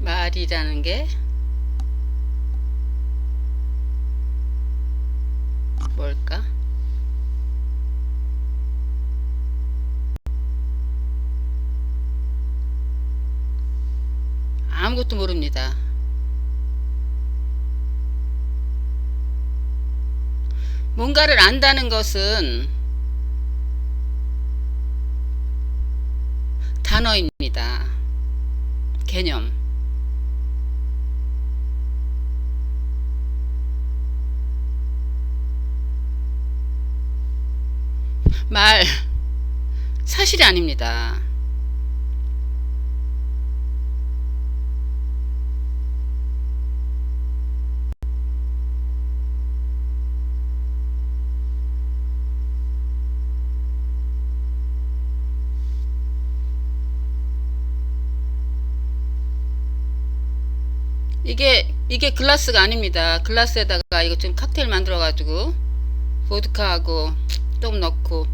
말이라는 게 뭘까? 아무것도 모릅니다. 뭔가를 안다는 것은 단어입니다. 개념. 말, 사실이 아닙니다. 이게 글라스가 아닙니다. 글라스에다가 이거 지금 칵테일 만들어 가지고 보드카하고 좀 넣고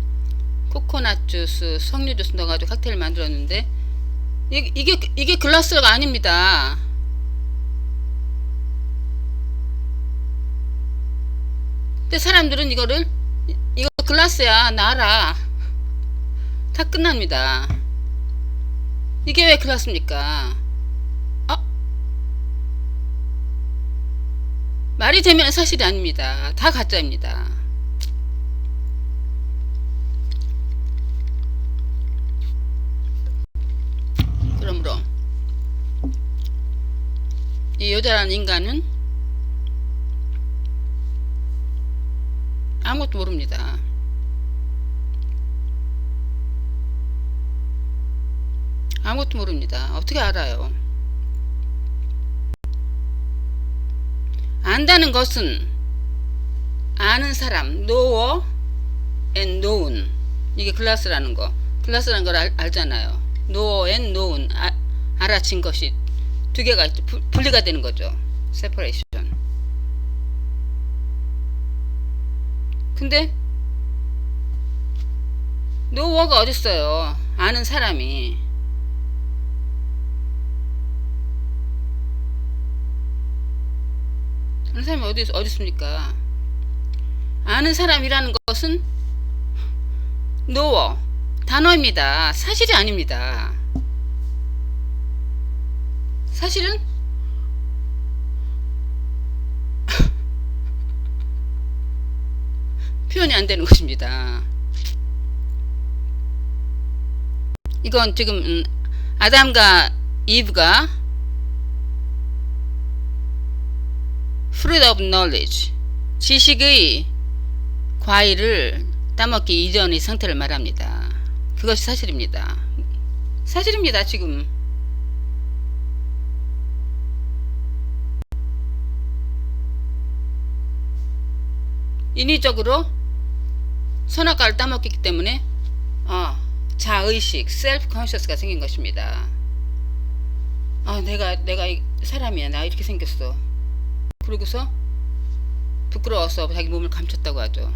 코코넛 주스, 석류 주스 넣어 가지고 칵테일 만들었는데 이게 글라스가 아닙니다. 근데 사람들은 이거 글라스야 나 알아 다 끝납니다. 이게 왜 글라스입니까? 말이 되면 사실이 아닙니다. 다 가짜입니다. 그러므로 이 여자라는 인간은 아무것도 모릅니다. 아무것도 모릅니다. 어떻게 알아요? 안다는 것은 아는 사람, knower and known. 이게 글라스라는 거. 글라스라는 걸 알잖아요. knower and known. 알아진 것이 두 개가 분리가 되는 거죠. separation. 근데 knower가 어딨어요? 아는 사람이. 아는 사람이 어디 있습니까? 아는 사람이라는 것은 knower 단어입니다. 사실이 아닙니다. 사실은 표현이 안 되는 것입니다. 이건 지금 아담과 이브가 fruit of knowledge 지식의 과일을 따먹기 이전의 상태를 말합니다. 그것이 사실입니다. 사실입니다. 지금 인위적으로 선악과를 따먹기 때문에 자의식 self conscious가 생긴 것입니다. 내가 사람이야. 나 이렇게 생겼어. 그러고서 부끄러워서 자기 몸을 감췄다고 하죠.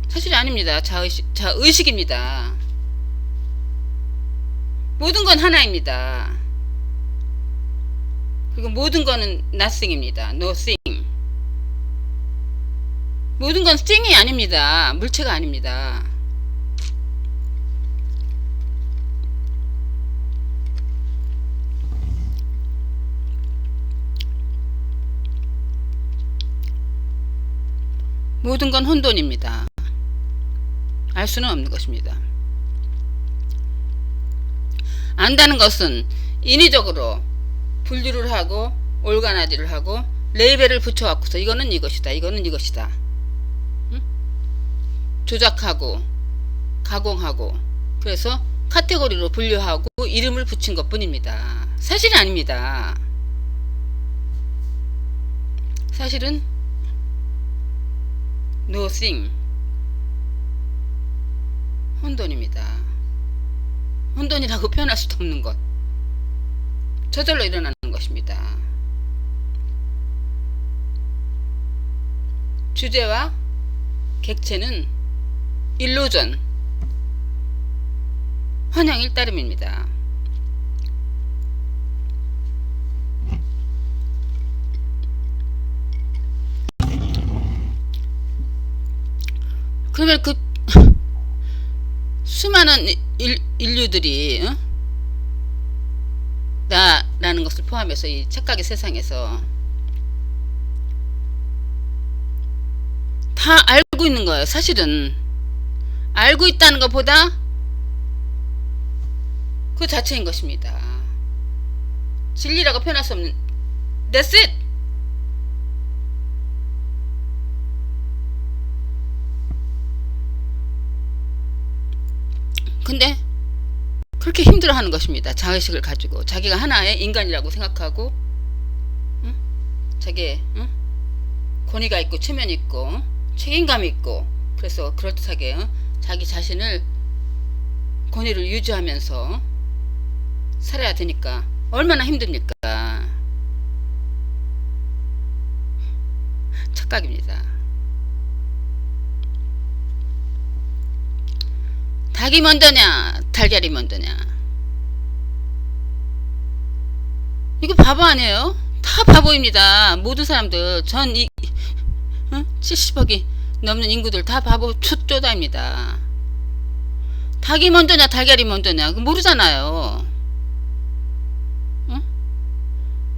사실이 아닙니다. 자의식입니다. 모든 건 하나입니다. 그리고 모든 거는 nothing입니다. nothing. 모든 건 thing이 아닙니다. 물체가 아닙니다. 모든 건 혼돈입니다. 알 수는 없는 것입니다. 안다는 것은 인위적으로 분류를 하고 올가나지를 하고 레이벨을 붙여갖고서 이거는 이것이다. 이거는 이것이다. 조작하고 가공하고 그래서 카테고리로 분류하고 이름을 붙인 것 뿐입니다. 사실이 아닙니다. 사실은 nothing 혼돈입니다. 혼돈이라고 표현할 수도 없는 것. 저절로 일어나는 것입니다. 주제와 객체는 일루전 환영 일따름입니다. 그러면 그 수많은 인류들이 나라는 것을 포함해서 이 착각의 세상에서 다 알고 있는 거예요. 사실은 알고 있다는 것보다 그 자체인 것입니다. 진리라고 표현할 수 없는 That's it. 근데 그렇게 힘들어하는 것입니다. 자의식을 가지고 자기가 하나의 인간이라고 생각하고 자기의 권위가 있고 체면이 있고 책임감이 있고 그래서 그럴듯하게 자기 자신을 권위를 유지하면서 살아야 되니까 얼마나 힘듭니까? 착각입니다. 닭이 먼저냐 달걀이 먼저냐, 이거 바보 아니에요? 다 바보입니다. 모든 사람들 전 70억이 넘는 인구들 다 바보 초쪼다입니다. 닭이 먼저냐 달걀이 먼저냐 모르잖아요.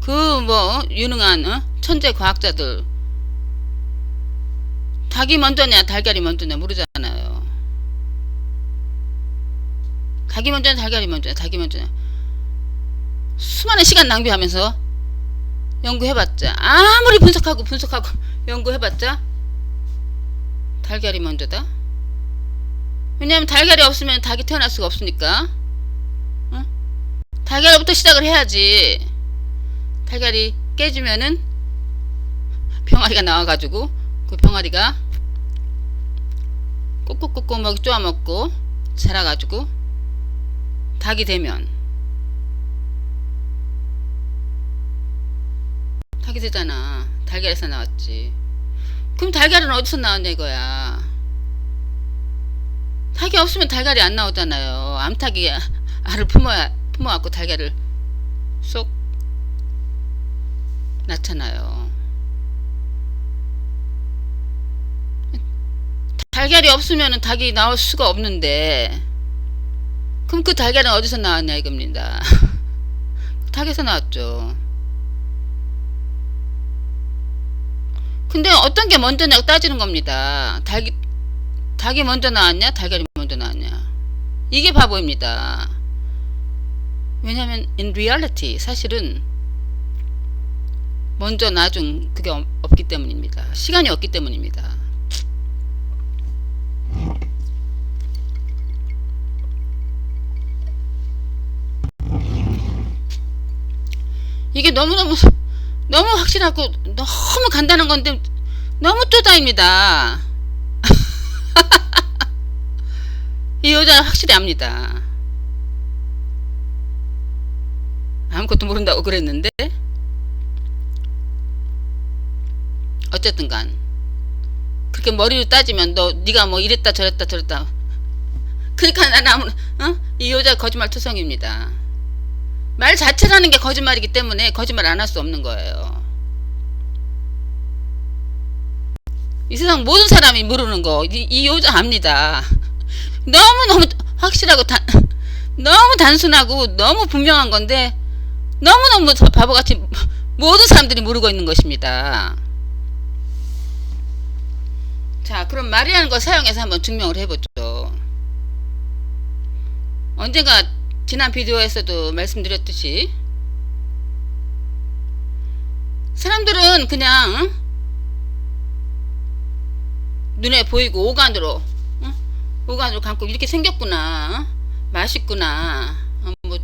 그 뭐 유능한 천재 과학자들 닭이 먼저냐 달걀이 먼저냐 모르잖아요. 닭이 먼저냐 달걀이 먼저냐 닭이 먼저냐 수많은 시간 낭비하면서 연구해봤자 아무리 분석하고 연구해봤자 달걀이 먼저다. 왜냐하면 달걀이 없으면 닭이 태어날 수가 없으니까. 달걀부터 시작을 해야지. 달걀이 깨지면은 병아리가 나와가지고 그 병아리가 꼭꼭꼭꼭 먹이 쪼아먹고 자라가지고 닭이 되면 닭이 되잖아. 달걀에서 나왔지. 그럼 달걀은 어디서 나왔냐 이거야. 닭이 없으면 달걀이 안 나오잖아요. 암탉이 알을 품어갖고 달걀을 쏙 낳잖아요. 달걀이 없으면 닭이 나올 수가 없는데 그럼 그 달걀은 어디서 나왔냐 이겁니다. 닭에서 나왔죠. 근데 어떤 게 먼저냐고 따지는 겁니다. 닭이 먼저 나왔냐 달걀이 먼저 나왔냐, 이게 바보입니다. 왜냐하면 in reality 사실은 먼저 나중 그게 없기 때문입니다. 시간이 없기 때문입니다. 이게 너무 확실하고 너무 간단한 건데 너무 쪼다입니다. 이 여자는 확실히 압니다. 아무것도 모른다고 그랬는데 어쨌든 간 그렇게 머리로 따지면 네가 뭐 이랬다 저랬다 그러니까 나는 이 여자 거짓말 투성입니다. 말 자체라는 게 거짓말이기 때문에 거짓말 안 할 수 없는 거예요. 이 세상 모든 사람이 모르는 거 이 여자 압니다. 너무너무 확실하고 너무 단순하고 너무 분명한 건데 너무너무 바보같이 모든 사람들이 모르고 있는 것입니다. 자, 그럼 말이라는 걸 사용해서 한번 증명을 해보죠. 언젠가 지난 비디오에서도 말씀드렸듯이 사람들은 그냥 눈에 보이고 오간으로 감고 이렇게 생겼구나, 맛있구나, 뭐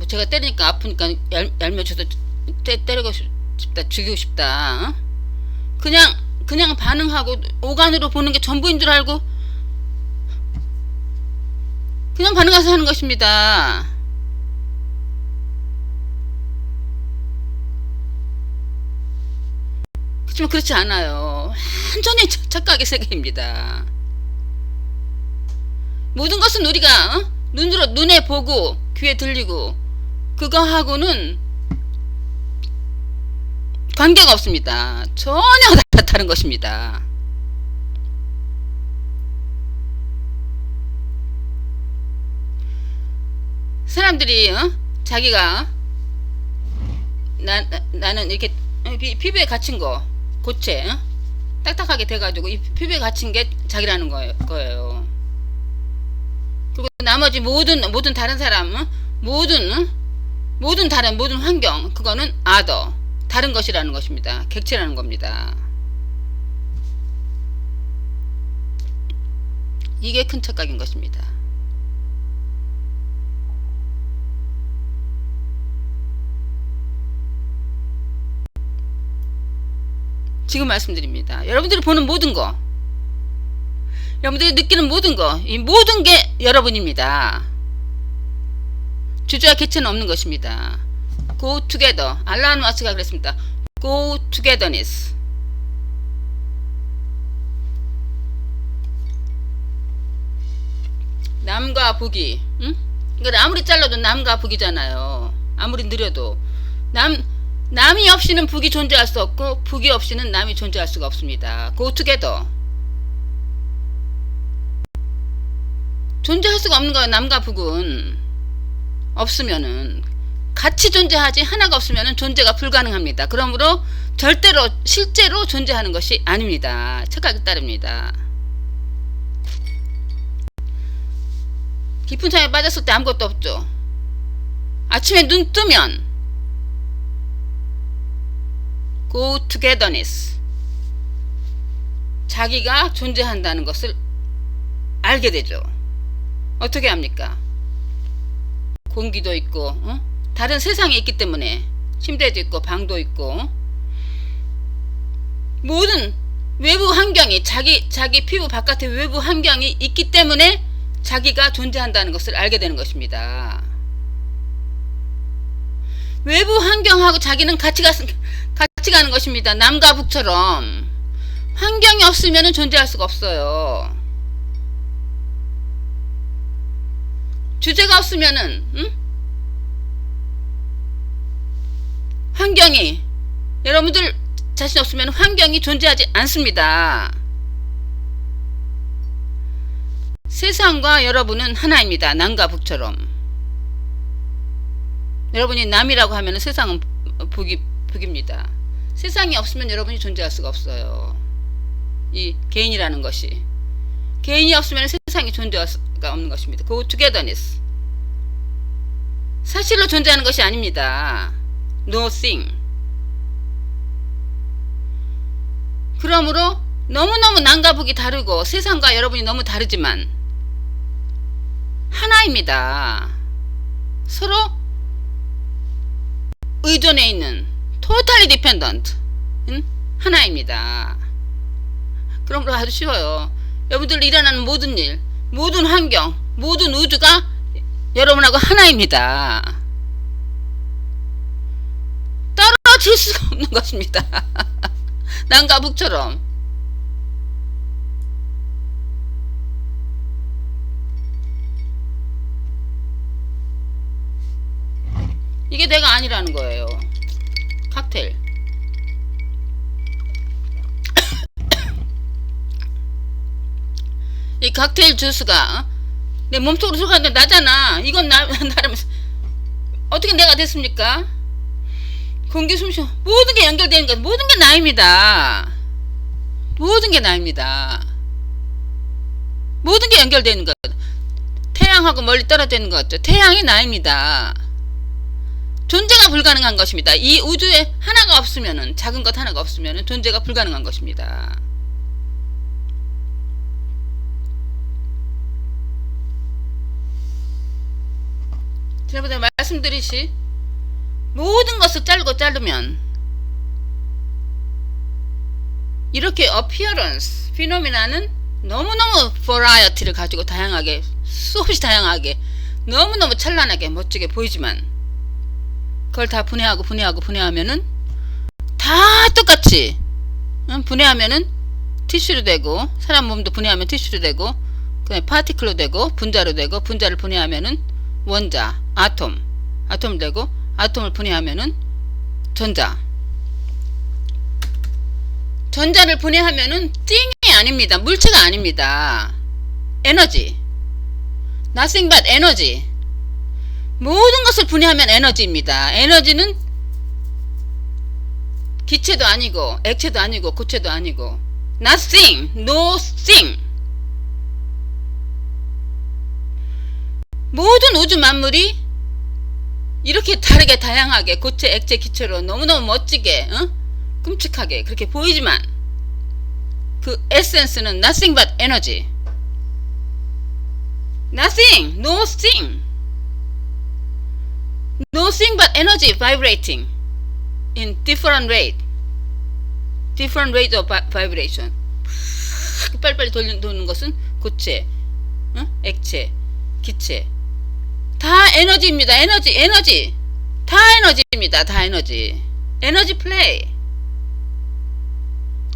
제가 때리니까 아프니까 얄며져서 때리고 싶다, 죽이고 싶다, 그냥 반응하고 오간으로 보는 게 전부인 줄 알고 그냥 반응해서 하는 것입니다. 그렇지만 그렇지 않아요. 완전히 착각의 세계입니다. 모든 것은 우리가 눈에 보고 귀에 들리고 그거하고는 관계가 없습니다. 전혀 다른 것입니다. 사람들이 자기가 나는 이렇게 피부에 갇힌 거 고체 딱딱하게 돼가지고 이 피부에 갇힌 게 자기라는 거예요. 그리고 나머지 모든 다른 사람 모든 환경 그거는 다른 것이라는 것입니다. 객체라는 겁니다. 이게 큰 착각인 것입니다. 지금 말씀드립니다. 여러분들이 보는 모든 거, 여러분들이 느끼는 모든 거, 이 모든 게 여러분입니다. 주주와 객체는 없는 것입니다. Go together. 알란 와츠가 그랬습니다. Go togetherness. 남과 북이, 이걸 아무리 잘라도 남과 북이잖아요. 아무리 느려도 남이 없이는 북이 존재할 수 없고 북이 없이는 남이 존재할 수가 없습니다. Go together. 존재할 수가 없는 거예요. 남과 북은 없으면은 같이 존재하지 하나가 없으면은 존재가 불가능합니다. 그러므로 절대로 실제로 존재하는 것이 아닙니다. 착각이 따릅니다. 깊은 잠에 빠졌을 때 아무것도 없죠. 아침에 눈 뜨면 Go togetherness. 자기가 존재한다는 것을 알게 되죠. 어떻게 합니까? 공기도 있고 다른 세상에 있기 때문에 침대도 있고 방도 있고 모든 외부 환경이 자기 피부 바깥의 외부 환경이 있기 때문에 자기가 존재한다는 것을 알게 되는 것입니다. 외부 환경하고 자기는 같이 가는 것입니다. 남과 북처럼 환경이 없으면 존재할 수가 없어요. 주제가 없으면은 환경이 여러분들 자신 없으면 환경이 존재하지 않습니다. 세상과 여러분은 하나입니다. 남과 북처럼. 여러분이 남이라고 하면 세상은 북입니다. 세상이 없으면 여러분이 존재할 수가 없어요. 이 개인이라는 것이. 개인이 없으면 세상이 존재할 수가 없는 것입니다. Go togetherness. 사실로 존재하는 것이 아닙니다. No thing. 그러므로 너무너무 남과 북이 다르고 세상과 여러분이 너무 다르지만 하나입니다. 서로 의존해 있는 totally dependent 하나입니다. 그러므로 아주 쉬워요. 여러분들 일어나는 모든 일, 모든 환경, 모든 우주가 여러분하고 하나입니다. 떨어질 수가 없는 것입니다. 남과 북처럼. 이게 내가 아니라는 거예요. 칵테일. 이 칵테일 주스가 내 몸속으로 들어가는데 나잖아. 이건 나라면 어떻게 내가 됐습니까? 공기 숨쉬어 모든 게 연결되는 것, 모든 게 나입니다. 모든 게 나입니다. 모든 게 연결되는 것. 태양하고 멀리 떨어져 있는 것 같죠. 태양이 나입니다. 존재가 불가능한 것입니다. 이 우주에 하나가 없으면은, 작은 것 하나가 없으면은 존재가 불가능한 것입니다. 지난번에 말씀드리시 모든 것을 자르면 이렇게 appearance, 피노미나는 너무너무 variety를 가지고 다양하게, 수없이 다양하게, 너무너무 찬란하게 멋지게 보이지만 그걸 다 분해하면은 다 똑같이 분해하면은 티슈로 되고, 사람 몸도 분해하면 티슈로 되고, 그다음에 파티클로 되고, 분자로 되고, 분자를 분해하면은 원자, 아톰 되고, 아톰을 분해하면은 전자를 분해하면은 띵이 아닙니다. 물체가 아닙니다. 에너지. Nothing but energy. 모든 것을 분해하면 에너지입니다. 에너지는 기체도 아니고 액체도 아니고 고체도 아니고 nothing, no thing. 모든 우주 만물이 이렇게 다르게 다양하게 고체, 액체, 기체로 너무너무 멋지게 끔찍하게 그렇게 보이지만 그 에센스는 nothing but energy. Nothing, no thing. Nothing but energy vibrating in different rate. Different rate of vibration. 빨리빨리 도는 것은 고체, 액체, 기체. 다 에너지입니다. 에너지. 다 에너지입니다. 다 에너지. 에너지 플레이.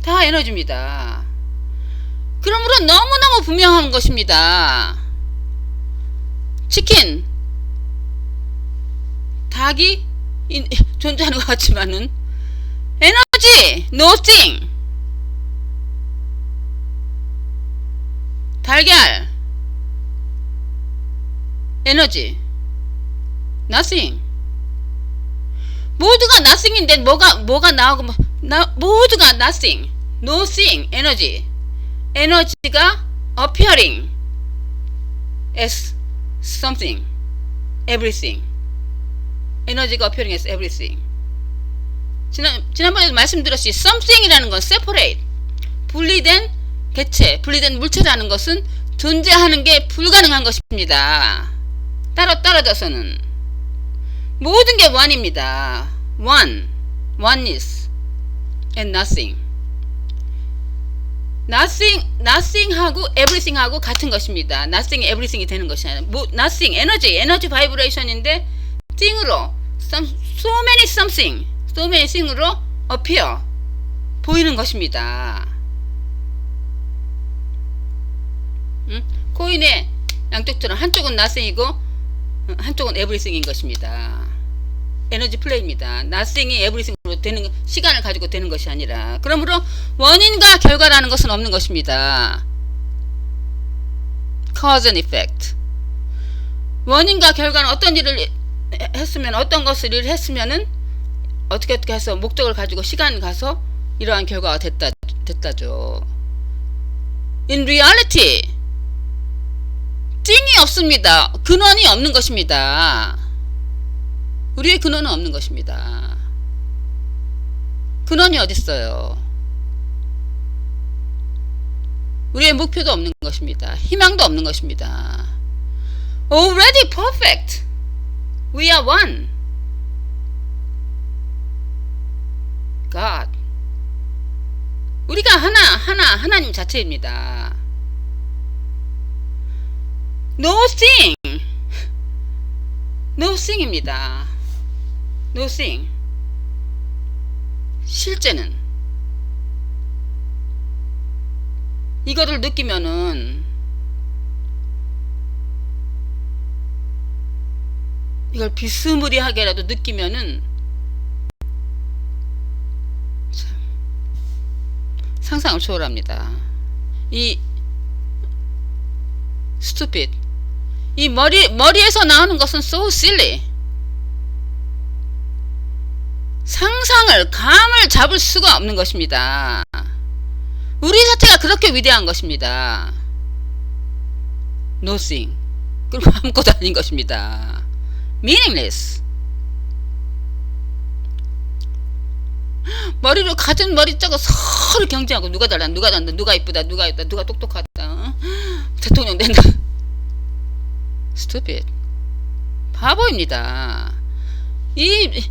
다 에너지입니다. 그러므로 너무너무 분명한 것입니다. 치킨, 닭이 존재하는 것 같지만은 에너지, nothing. 달걀, 에너지, nothing. 모두가 nothing인데 뭐가 나오고 모두가 nothing, nothing, 에너지. 에너지가 appearing as something, everything. 에너지가 appearing as everything. 지난번에도 말씀드렸듯이 something이라는 건 separate, 분리된 개체, 분리된 물체라는 것은 존재하는 게 불가능한 것입니다. 따로 떨어져서는 모든 게 one입니다. oneness and nothing. nothing하고 everything하고 같은 것입니다. nothing, everything이 되는 것이 아니라 nothing, 에너지 바이브레이션인데 thing으로 so many thing으로 appear, 보이는 것입니다. 코인의 양쪽처럼 한쪽은 nothing이고 한쪽은 everything인 것입니다. 에너지 플레이입니다. nothing이 everything으로 되는, 시간을 가지고 되는 것이 아니라. 그러므로 원인과 결과라는 것은 없는 것입니다. cause and effect. 원인과 결과는 어떤 일을 했으면, 어떤 것을 일을 했으면은 어떻게 해서 목적을 가지고 시간 가서 이러한 결과가 됐다죠. in reality 띵이 없습니다. 근원이 없는 것입니다. 우리의 근원은 없는 것입니다. 근원이 어딨어요? 우리의 목표도 없는 것입니다. 희망도 없는 것입니다. Already perfect. We are one. God. 우리가 하나님 자체입니다. nothing입니다. nothing. 실제는 이거를 느끼면은, 이걸 비스무리하게라도 느끼면은 참 상상을 초월합니다. 이 stupid, 이 머리에서 나오는 것은 so silly. 감을 잡을 수가 없는 것입니다. 우리 자체가 그렇게 위대한 것입니다. nothing. 그리고 아무것도 아닌 것입니다. meaningless. 머리로 가진 머리 짜고 서로 경쟁하고 누가 잘나, 누가 잘나, 누가 이쁘다, 누가 똑똑하다, 대통령 된다. stupid. 바보입니다. 이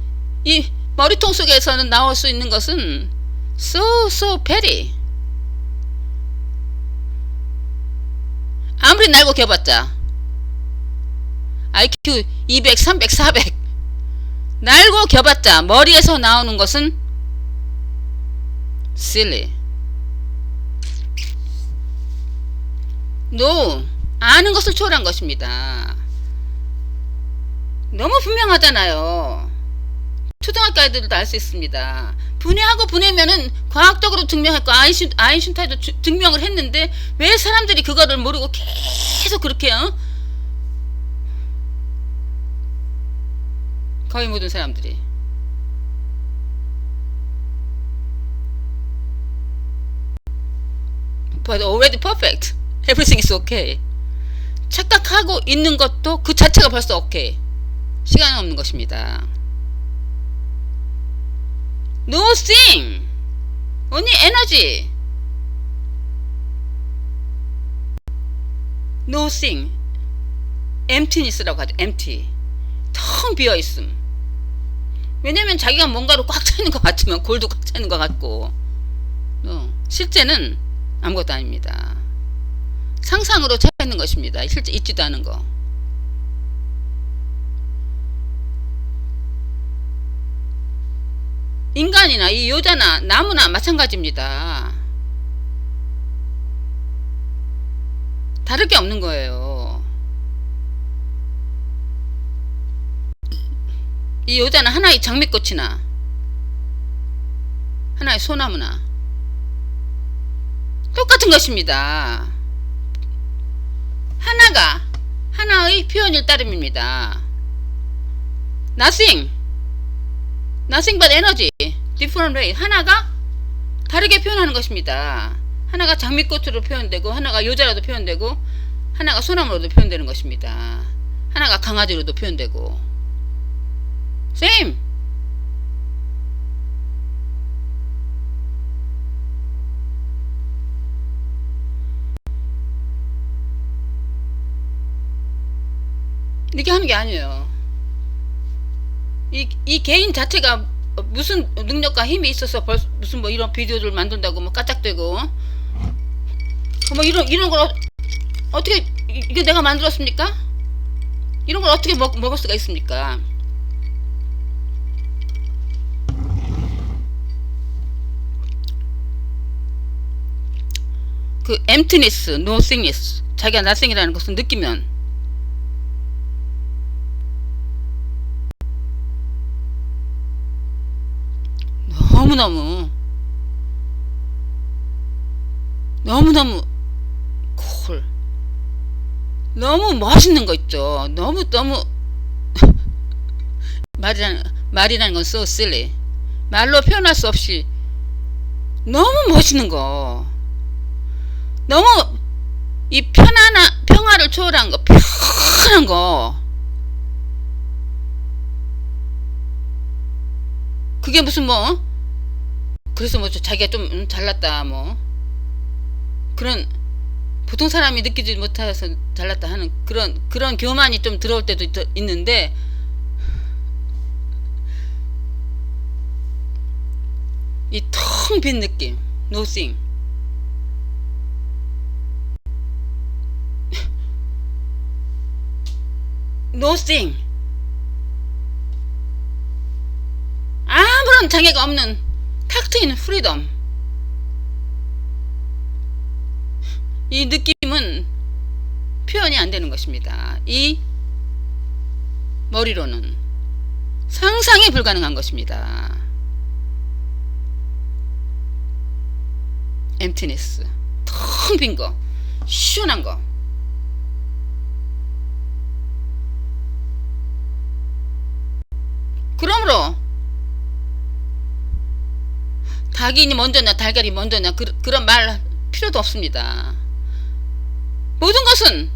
머리통 속에서는 나올 수 있는 것은 so petty. 아무리 날고 겨봤자 IQ 200, 300, 400 날고 겨봤자 머리에서 나오는 것은 silly. no. 아는 것을 초월한 것입니다. 너무 분명하잖아요. 초등학교 아이들도 알 수 있습니다. 분해하고 분해면은 과학적으로 증명했고 아인슈타인도 증명을 했는데 왜 사람들이 그거를 모르고 계속 그렇게 거의 모든 사람들이. But already perfect. Everything is okay. 착각하고 있는 것도 그 자체가 벌써 오케이. 시간은 없는 것입니다. Nothing. only energy. Nothing. emptiness라고 하죠. empty. 텅 비어있음. 왜냐면 자기가 뭔가로 꽉 차있는 것 같지만 골도 꽉 차있는 것 같고 실제는 아무것도 아닙니다. 상상으로 차있는 것입니다. 실제 있지도 않은 거. 인간이나 이 여자나 나무나 마찬가지입니다. 다를 게 없는 거예요. 이 여자는 하나의 장미꽃이나 하나의 소나무나 똑같은 것입니다. 하나가 하나의 표현일 따름입니다. Nothing but energy, different way. 하나가 다르게 표현하는 것입니다. 하나가 장미꽃으로 표현되고 하나가 여자로도 표현되고 하나가 소나무로도 표현되는 것입니다. 하나가 강아지로도 표현되고 same. 이렇게 하는 게 아니에요. 이 개인 자체가 무슨 능력과 힘이 있어서 무슨 뭐 이런 비디오를 만든다고 뭐 까짝대고 뭐 이런 걸 어떻게 이게 내가 만들었습니까? 이런 걸 어떻게 먹을 수가 있습니까? 그 emptiness, nothingness, 자기가 nothing이라는 것을 느끼면 너무너무 콜, 너무 멋있는 거 있죠. 너무 말이라는 건 so silly. 말로 표현할 수 없이 너무 멋있는 거, 너무 이 평화를 초월한 거, 편한 거, 그게 무슨 뭐 그래서 뭐 자기가 좀 잘났다 뭐 그런 보통 사람이 느끼지 못해서 잘났다 하는 그런 교만이 좀 들어올 때도 있는데 이 텅 빈 느낌, nothing. nothing. 아무런 장애가 없는 탁 트인 프리덤. 이 느낌은 표현이 안 되는 것입니다. 이 머리로는 상상이 불가능한 것입니다. emptiness, 텅 빈 거, 시원한 거. 그러므로 닭이 먼저냐 달걀이 먼저냐 그런 말 필요도 없습니다. 모든 것은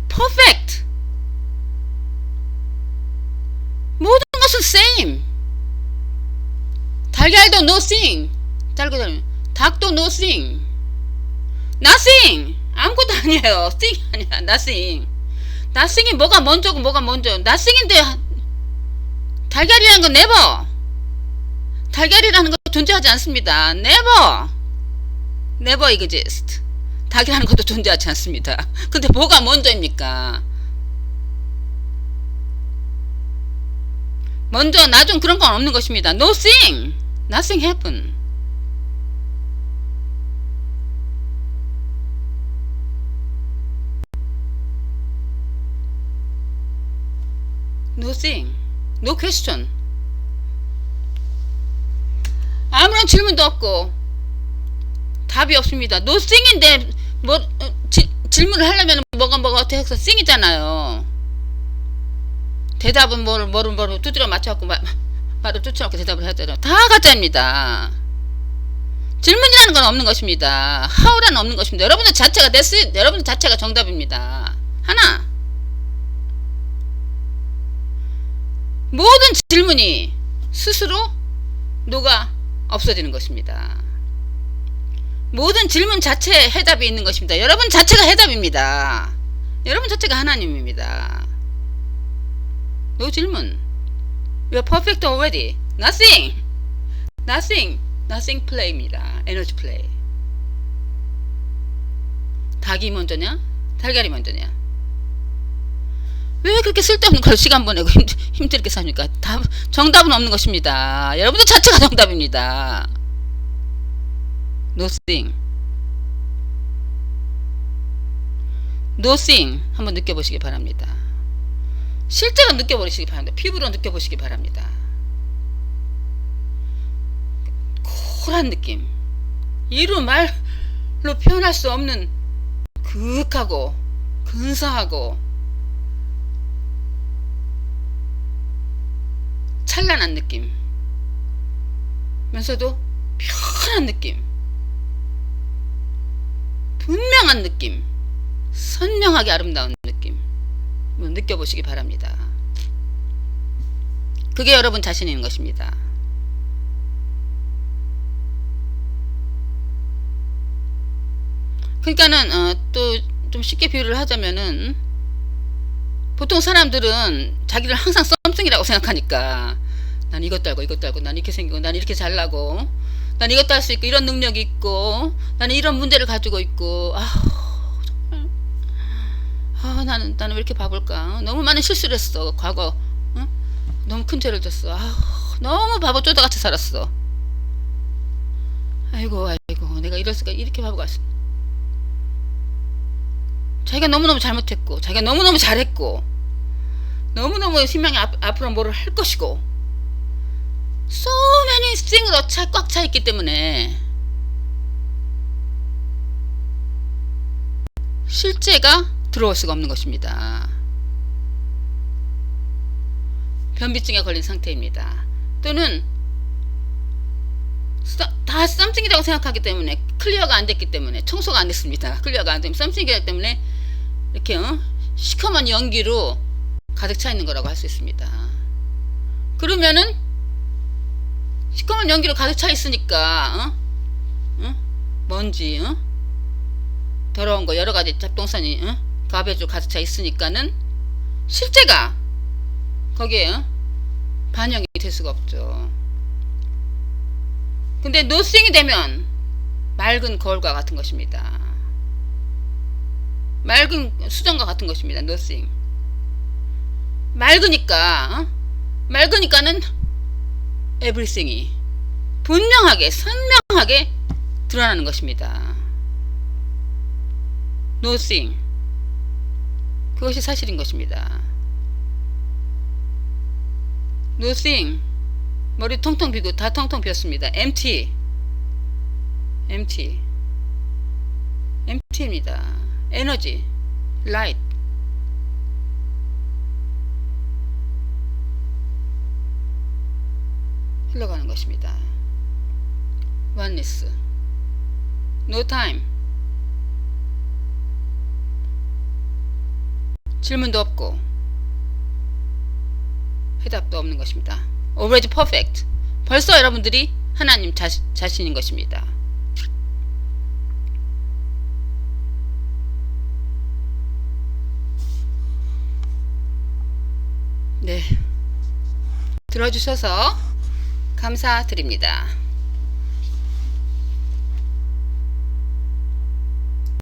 perfect. 모든 것은 same. 달걀도 nothing. 닭도 nothing. nothing. 아무것도 아니에요. thing 아니야. nothing. nothing이 뭐가 먼저고 뭐가 먼저. nothing인데 달걀이라는 건 never. 달걀이라는 건 존재하지 않습니다. never. never exist. 닭이라는 것도 존재하지 않습니다. 근데 뭐가 먼저입니까? 먼저 나중 그런 건 없는 것입니다. nothing. nothing happen. nothing. no question. 아무런 질문도 없고 답이 없습니다. nothing인데 뭐 질문을 하려면 뭐가 어떻게 해서 thing이잖아요. 대답은 뭐를 두드려 맞춰갖고 말을 쫓아놓고 대답을 해야 되나. 다 가짜입니다. 질문이라는 건 없는 것입니다. how라는 없는 것입니다. 여러분들 자체가 여러분들 자체가 정답입니다. 하나. 모든 질문이 스스로 노가 없어지는 것입니다. 모든 질문 자체에 해답이 있는 것입니다. 여러분 자체가 해답입니다. 여러분 자체가 하나님입니다. 요 질문. You're perfect already. Nothing. Nothing play입니다. 에너지 플레이. 닭이 먼저냐? 달걀이 먼저냐? 왜 그렇게 쓸데없는 걸 시간 보내고 힘들게 삽니까? 정답은 없는 것입니다. 여러분들 자체가 정답입니다. Nothing. Nothing. 한번 느껴보시기 바랍니다. 실제로 느껴보시기 바랍니다. 피부로 느껴보시기 바랍니다. 쿨한 느낌. 이루 말로 표현할 수 없는 그윽하고 근사하고 찬란한 느낌. 면서도 편한 느낌. 분명한 느낌. 선명하게 아름다운 느낌. 느껴보시기 바랍니다. 그게 여러분 자신인 것입니다. 그러니까는 또 좀 쉽게 비유를 하자면은 보통 사람들은 자기를 항상 썸씽이라고 생각하니까 난 이것도 알고 난 이렇게 생기고 난 이렇게 잘나고 난 이것도 할 수 있고 이런 능력이 있고 나는 이런 문제를 가지고 있고 나는 왜 이렇게 바볼까? 너무 많은 실수를 했어. 과거 너무 큰 죄를 졌어. 너무 바보 쪼다같이 살았어. 아이고 내가 이럴 수가. 이렇게 바보가 있어. 자기가 너무너무 잘못했고 자기가 너무너무 잘했고 너무너무 신명이 앞으로 뭐를 할 것이고 so many thing으로 꽉 차 있기 때문에 실제가 들어올 수가 없는 것입니다. 변비증에 걸린 상태입니다. 또는 다 썸씽이라고 생각하기 때문에 클리어가 안 됐기 때문에 청소가 안 됐습니다. 클리어가 안 되면 썸씽이기 때문에 이렇게 시커먼 연기로 가득 차 있는 거라고 할 수 있습니다. 그러면은 시커먼 연기로 가득 차 있으니까 먼지 더러운 거 여러가지 잡동사니 가베지로 가득 차 있으니까는 실제가 거기에 반영이 될 수가 없죠. 근데 노싱이 되면 맑은 거울과 같은 것입니다. 맑은 수정과 같은 것입니다. 노싱. 맑으니까는 everything이 분명하게 선명하게 드러나는 것입니다. nothing. 그것이 사실인 것입니다. nothing. 머리 텅텅 비고 다 텅텅 비었습니다. empty입니다. 에너지, light. 흘러가는 것입니다. oneness. no time. 질문도 없고 해답도 없는 것입니다. already perfect. 벌써 여러분들이 하나님 자신인 것입니다. 네, 들어주셔서 감사드립니다.